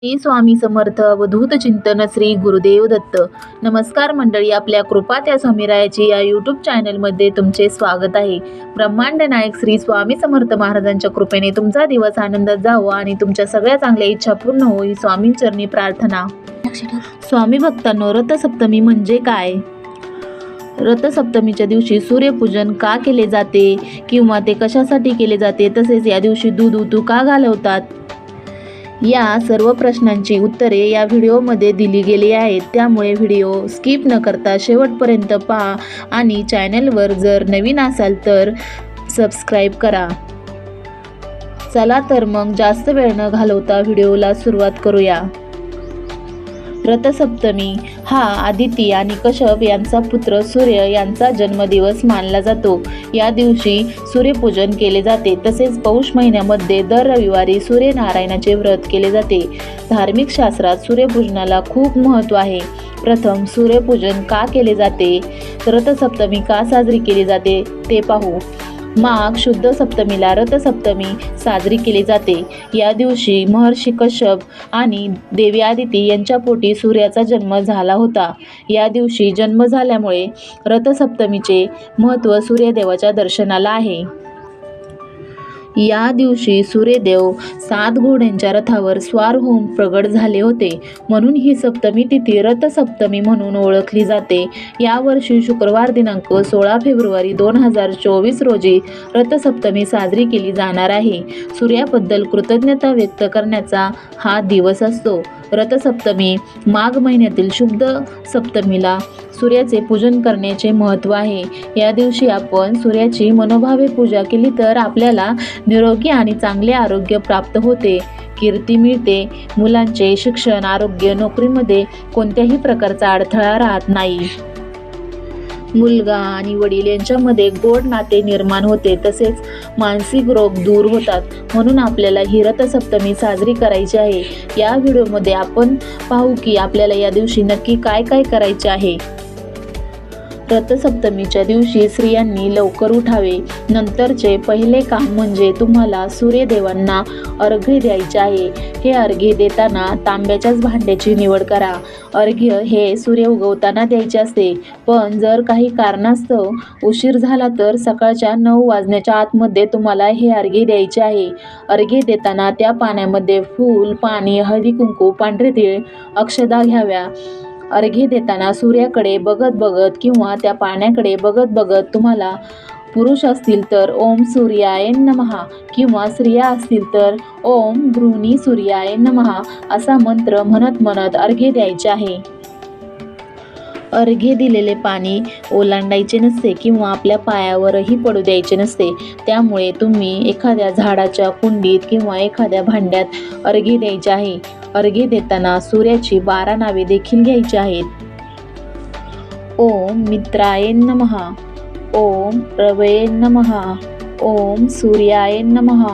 श्री स्वामी समर्थ अवधूत चिंतन श्री गुरुदेव दत्त. नमस्कार मंडळी, आपल्या कृपा त्या स्वामीरायाची या यूट्यूब चॅनलमध्ये तुमचे स्वागत आहे. ब्रह्मांड नायक श्री स्वामी समर्थ महाराजांच्या कृपेने तुमचा दिवस आनंदात जावो आणि तुमच्या सगळ्या चांगल्या इच्छा पूर्ण हो ही स्वामींचरणी प्रार्थना. स्वामी भक्तांनो, रथसप्तमी म्हणजे काय? रथसप्तमीच्या दिवशी सूर्यपूजन का केले जाते किंवा ते कशासाठी केले जाते, तसेच या दिवशी दूध उतू का घालवतात, या सर्व प्रश्नांची उत्तरे या व्हिडिओमध्ये दिली गेली आहेत. त्यामुळे व्हिडिओ स्किप न करता शेवटपर्यंत पहा आणि चॅनलवर जर नवीन असाल तर सबस्क्राईब करा. चला तर मग जास्त वेळ न घालवता व्हिडिओला सुरुवात करूया. रथसप्तमी हा आदिती आणि कश्यप यांचा पुत्र सूर्य यांचा जन्मदिवस मानला जातो. या दिवशी सूर्यपूजन केले जाते. तसेच पौष महिन्यामध्ये दर रविवारी सूर्यनारायणाचे व्रत केले जाते. धार्मिक शास्त्रात सूर्यपूजनाला खूप महत्त्व आहे. प्रथम सूर्यपूजन का केले जाते, रथसप्तमी का साजरी केली जाते ते पाहू. माघ शुद्ध सप्तमीला रथसप्तमी साजरी केली जाते. या दिवशी महर्षी कश्यप आणि देवी आदिती यांच्या पोटी सूर्याचा जन्म झाला होता. या दिवशी जन्म झाल्यामुळे रथसप्तमीचे महत्त्व सूर्यदेवाच्या दर्शनाला आहे. या दिवशी सूर्यदेव 7 घोड्यांच्या रथावर स्वार होऊन प्रगट झाले होते. म्हणून ही सप्तमी तिथी रथसप्तमी म्हणून ओळखली जाते. यावर्षी शुक्रवार दिनांक 16 फेब्रुवारी 2024 रोजी रथसप्तमी साजरी केली जाणार आहे. सूर्याबद्दल कृतज्ञता व्यक्त करण्याचा हा दिवस असतो. रथसप्तमी माघ महिन्यातील शुद्ध सप्तमीला सूर्याचे पूजन करण्याचे महत्त्व आहे. या दिवशी आपण सूर्याची मनोभावे पूजा केली तर आपल्याला निरोगी आणि चांगले आरोग्य प्राप्त होते, कीर्ती मिळते, मुलांचे शिक्षण, आरोग्य, नोकरीमध्ये कोणत्याही प्रकारचा अडथळा राहत नाही. मुलगा आणि वडील यांच्यामध्ये गोड नाते निर्माण होते. तसेच मानसिक रोग दूर होतात. म्हणून आपल्याला ही रथसप्तमी साजरी करायची आहे. या व्हिडिओमध्ये आपण पाहू की आपल्याला या दिवशी नक्की काय काय करायचे आहे. रथसप्तमीच्या दिवशी स्त्रियांनी लवकर उठावे. नंतरचे पहिले काम म्हणजे तुम्हाला सूर्यदेवांना अर्घ्य द्यायचे आहे. हे अर्घ्य देताना तांब्याच्याच भांड्याची निवड करा. अर्घ्य हे सूर्य उगवताना द्यायचे असते. पण जर काही कारणास्तव उशीर झाला तर सकाळच्या 9 वाजण्याच्या आतमध्ये तुम्हाला हे अर्घ्य द्यायचे आहे. अर्घ्य देताना त्या पाण्यामध्ये फूल, पाणी, हळदी कुंकू, पांढरे तीळ, अक्षदा घ्याव्या. अर्घ्य देताना सूर्याकडे बघत बघत किंवा त्या पाण्याकडे बघत बघत, तुम्हाला पुरुष असतील तर ओम सूर्याय नमः किंवा स्त्रिया असतील तर ओम भ्रूनी सूर्याय नमः असा मंत्र म्हणत म्हणत अर्घ्य द्यायचे आहे. अर्घ्य दिलेले पाणी ओलांडायचे नसते किंवा आपल्या पायावरही पडू द्यायचे नसते. त्यामुळे तुम्ही एखाद्या झाडाच्या कुंडीत किंवा एखाद्या भांड्यात अर्घ्य द्यायचे आहे. अर्घ्य देताना सूर्याची 12 नावे देखील घ्यायची आहेत. ओम मित्राय नमः, ओम रवये नमः, ओम सूर्याय नमः,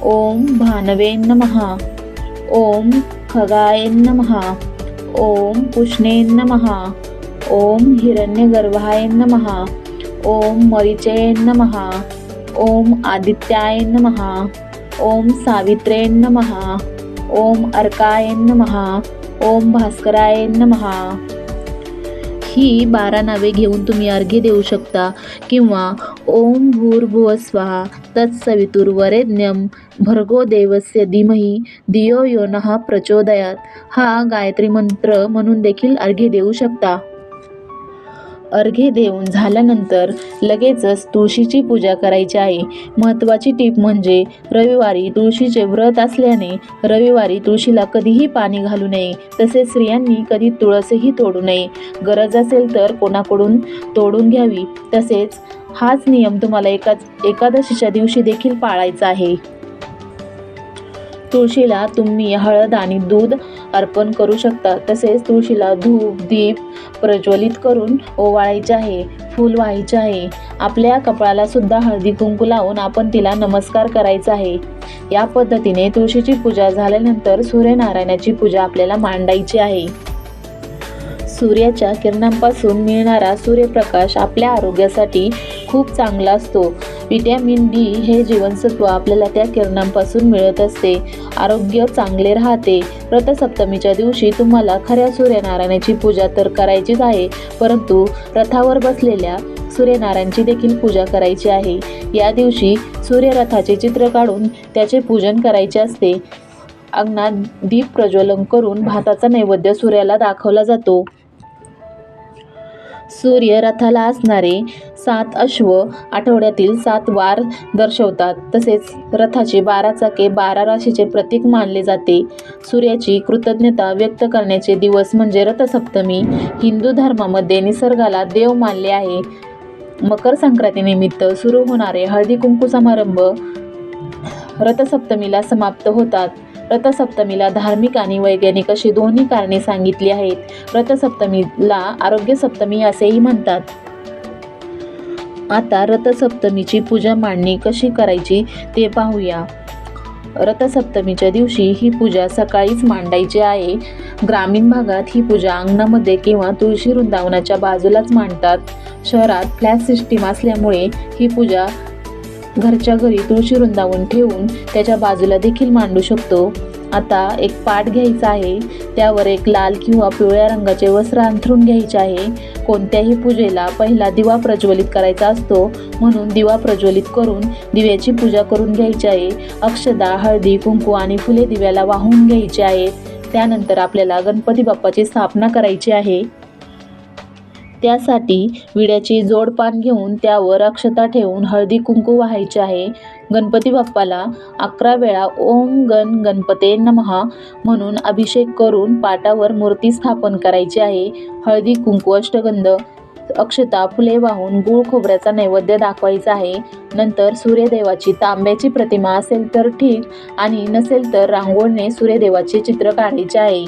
ओम भानवे नमः, ओम खगाय नमः, ओम पुष्णे नमः, ओम हिरण्यगर्भाय नमः, ओम मरीचे नमः, ओम आदित्याय नमः, ओम सावित्रे नमः, ओम अर्काय नमः, ओम भास्कराय नमः. ही 12 नावे घेऊन तुम्ही अर्घ्य देऊ शकता. किंवा ओम भूर्भुवस्वः तत्सवितुर्वरेण्यं भर्गो देवस्य धीमहि धियो यो नः प्रचोदयात् हा गायत्री मंत्र म्हणून देखील अर्घ्य देऊ शकता. अर्घ्य देऊन झाल्यानंतर लगेचच तुळशीची पूजा करायची आहे. महत्त्वाची टीप म्हणजे रविवारी तुळशीचे व्रत असल्याने रविवारी तुळशीला कधीही पाणी घालू नये. तसेच स्त्रियांनी कधी तुळसही तोडू नये. गरज असेल तर कोणाकडून तोडून घ्यावी. तसेच हाच नियम तुम्हाला एकादशीच्या दिवशी देखील पाळायचा आहे. तुळशीला तुम्ही हळद आणि दूध अर्पण करू शकता. तसेच तुळशीला धूप दीप प्रज्वलित करून ओवाळायचे आहे, फूल व्हायचे आहे. आपल्या कपाळाला सुद्धा हळदी कुंकू लावून आपण तिला नमस्कार करायचा आहे. या पद्धतीने तुळशीची पूजा झाल्यानंतर सूर्यनारायणाची पूजा आपल्याला मांडायची आहे. सूर्याच्या किरणांपासून मिळणारा सूर्यप्रकाश आपल्या आरोग्यासाठी खूप चांगला असतो. व्हिटॅमिन डी हे जीवनसत्व आपल्याला त्या किरणांपासून मिळत असते. आरोग्य चांगले राहते. रथसप्तमीच्या दिवशी तुम्हाला खऱ्या सूर्यनारायणाची पूजा तर करायचीच आहे, परंतु रथावर बसलेल्या सूर्यनारायणाची देखील पूजा करायची आहे. या दिवशी सूर्यरथाचे चित्र काढून त्याचे पूजन करायचे असते. अंगणात दीप प्रज्वलन करून भाताचा नैवेद्य सूर्याला दाखवला जातो. सूर्य रथाला असणारे 7 अश्व आठवड्यातील 7 वार दर्शवतात. तसेच रथाचे 12 चाके 12 राशीचे प्रतीक मानले जाते. सूर्याची कृतज्ञता व्यक्त करण्याचे दिवस म्हणजे रथसप्तमी. हिंदू धर्मामध्ये निसर्गाला देव मानले आहे. मकर संक्रांतीनिमित्त सुरू होणारे हळदी कुंकू समारंभ रथसप्तमीला समाप्त होतात. रथसप्तमीला धार्मिक आणि वैज्ञानिक अशी दोन्ही कारणे सांगितली आहेत. रथसप्तमीला आरोग्य सप्तमी असेही म्हणतात. आता रथसप्तमीची पूजा मांडणी कशी करायची ते पाहूया. रथसप्तमीच्या दिवशी ही पूजा सकाळीच मांडायची आहे. ग्रामीण भागात ही पूजा अंगणामध्ये किंवा तुळशी वृंदावनाच्या बाजूलाच मांडतात. शहरात फ्लॅट सिस्टीम असल्यामुळे ही पूजा घरच्या घरी तुळशी वृंदावन ठेवून त्याच्या बाजूला देखील मांडू शकतो. आता एक पाट घ्यायचा आहे. त्यावर एक लाल किंवा पिवळ्या रंगाचे वस्त्र अंथरून घ्यायचे आहे. कोणत्याही पूजेला पहिला दिवा प्रज्वलित करायचा असतो, म्हणून दिवा प्रज्वलित करून दिव्याची पूजा करून घ्यायची आहे. अक्षदा, हळदी, कुंकू आणि फुले दिव्याला वाहून घ्यायची आहेत. त्यानंतर आपल्याला गणपती बाप्पाची स्थापना करायची आहे. त्यासाठी विड्याची जोडपान घेऊन त्यावर अक्षता ठेवून हळदी कुंकू वाहायचे आहे. गणपती बाप्पाला 11 वेळा ओम गण गणपते नमः म्हणून अभिषेक करून पाटावर मूर्ती स्थापन करायची आहे. हळदी कुंकू, अष्टगंध, अक्षता, फुले वाहून गूळ खोबऱ्याचा नैवेद्य दाखवायचा आहे. नंतर सूर्यदेवाची तांब्याची प्रतिमा असेल तर ठीक आणि नसेल तर रांगोळीने सूर्यदेवाचे चित्र काढायचे आहे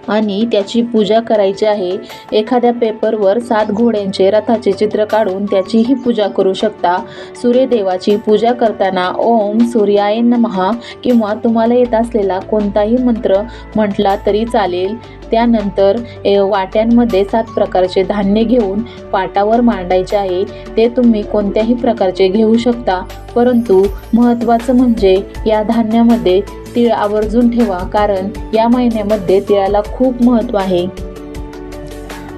आणि त्याची पूजा करायची आहे. एखाद्या पेपरवर 7 घोड्यांचे रथाचे चित्र काढून त्याचीही पूजा करू शकता. सूर्यदेवाची पूजा करताना ओम सूर्याय नमः किंवा तुम्हाला येत असलेला कोणताही मंत्र म्हटला तरी चालेल. त्यानंतर वाट्यांमध्ये 7 प्रकारचे धान्य घेऊन पाटावर मांडायचे आहे. ते तुम्ही कोणत्याही प्रकारचे घेऊ शकता, परंतु महत्त्वाचं म्हणजे या धान्यामध्ये तीळ आवर्जून ठेवा, कारण या महिन्यामध्ये तिळाला खूप महत्त्व आहे.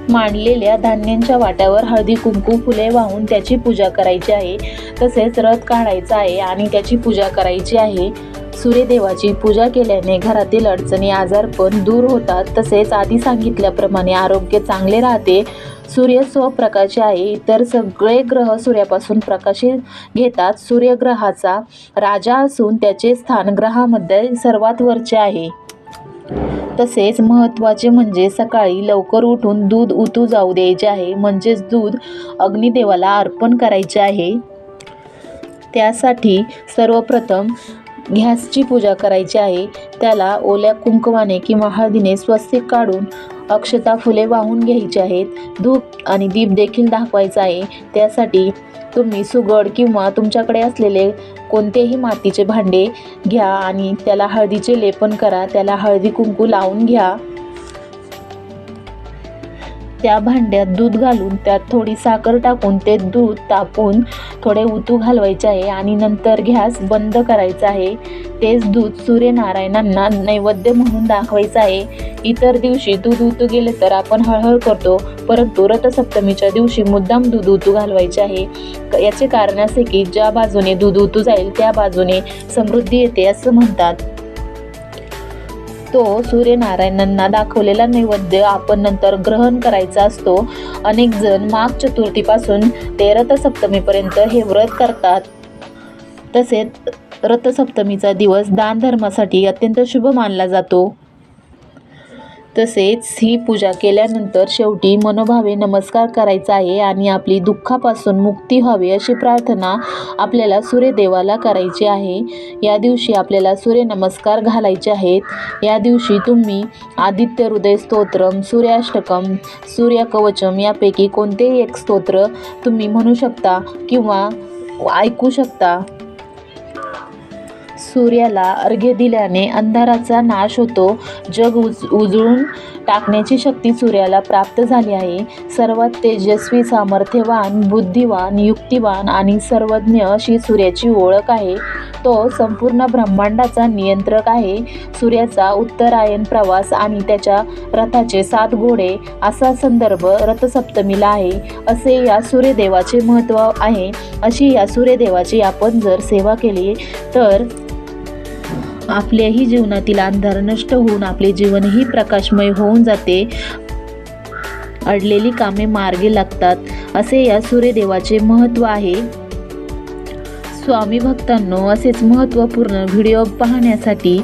मांडलेल्या धान्यांच्या वाट्यावर हळदी कुंकू फुले वाहून त्याची पूजा करायची आहे. तसेच रथ काढायचा आहे आणि त्याची पूजा करायची आहे. सूर्यदेवाची पूजा केल्याने घरातील अडचणी, आजारपण दूर होतात. तसेच आधी सांगितल्याप्रमाणे आरोग्य चांगले राहते. सूर्य स्वप्रकाश आहे. इतर सगळे ग्रह सूर्यापासून प्रकाश घेतात. सूर्य ग्रहाचा राजा असून त्याचे स्थान ग्रहामध्ये सर्वात वरचे आहे. तसेच महत्त्वाचे म्हणजे सकाळी लवकर उठून दूध उतू जाऊ द्यायचे आहे, म्हणजेच दूध अग्निदेवाला अर्पण करायचे आहे. त्यासाठी सर्वप्रथम गॅसची पूजा करायची आहे. त्याला ओल्या कुंकवाने किंवा हळदीने स्वस्तिक काढून अक्षता फुले वाहून घ्यायची आहेत. धूप आणि दीप देखील दाखवायचा आहे. त्यासाठी तुम्ही सुगड किंवा तुमच्याकडे असलेले कोणतेही मातीचे भांडे घ्या आणि त्याला हळदीचे लेपन करा. त्याला हळदी कुंकू लावून घ्या. त्या भांड्यात दूध घालून त्यात थोडी साखर टाकून ते दूध तापवून थोडे उतू घालवायचे आहे आणि नंतर गॅस बंद करायचा आहे. तेच दूध सूर्यनारायणांना नैवेद्य म्हणून दाखवायचं आहे. इतर दिवशी दूध उतू गेले तर आपण हळहळ करतो, परंतु रथसप्तमीच्या दिवशी मुद्दाम दूध उतू घालवायचे आहे. याचे कारण असे की ज्या बाजूने दूध उतू जाईल त्या बाजूने समृद्धी येते असं म्हणतात. तो सूर्यनारायणांना दाखवलेला नैवेद्य आपण नंतर ग्रहण करायचा असतो. अनेक जण माघ चतुर्थीपासून ते रथसप्तमीपर्यंत हे व्रत करतात. तसेच रथसप्तमीचा दिवस दान धर्मासाठी अत्यंत शुभ मानला जातो. तसेच ही पूजा केल्यानंतर शेवटी मनोभावे नमस्कार करायचा आहे आणि आपली दुःखापासून मुक्ती व्हावी अशी प्रार्थना आपल्याला सूर्यदेवाला करायची आहे. या दिवशी आपल्याला सूर्यनमस्कार घालायचे आहेत. या दिवशी तुम्ही आदित्य हृदय स्तोत्रम, सूर्याष्टकम, सूर्यकवचम यापैकी कोणतेही एक स्तोत्र तुम्ही म्हणू शकता किंवा ऐकू शकता. सूर्याला अर्घ्य दिल्याने अंधाराचा नाश होतो. जग उजळून टाकण्याची शक्ती सूर्याला प्राप्त झाली आहे. सर्वात तेजस्वी, सामर्थ्यवान, बुद्धिवान, युक्तिवान आणि सर्वज्ञ अशी सूर्याची ओळख आहे. तो संपूर्ण ब्रह्मांडाचा नियंत्रक आहे. सूर्याचा उत्तरायण प्रवास आणि त्याच्या रथाचे 7 घोडे असा संदर्भ रथसप्तमीला आहे. असे या सूर्यदेवाचे महत्त्व आहे. अशी या सूर्यदेवाची आपण जर सेवा केली तर आपल्याही जीवनातील अंधार नष्ट होऊन आपले जीवनही प्रकाशमय होऊन जाते. अडलेली कामे मार्गी लागतात. असे या सूर्यदेवाचे महत्त्व आहे. स्वामी भक्तांनो, असेच महत्त्वपूर्ण व्हिडिओ पाहण्यासाठी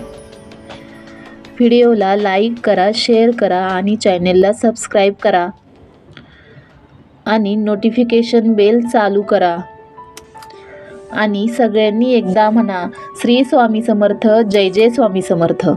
व्हिडिओला लाईक करा, शेअर करा आणि चॅनेलला सबस्क्राईब करा आणि नोटिफिकेशन बेल चालू करा. आणि सगळ्यांनी एकदा म्हणा, श्री स्वामी समर्थ, जय जय स्वामी समर्थ.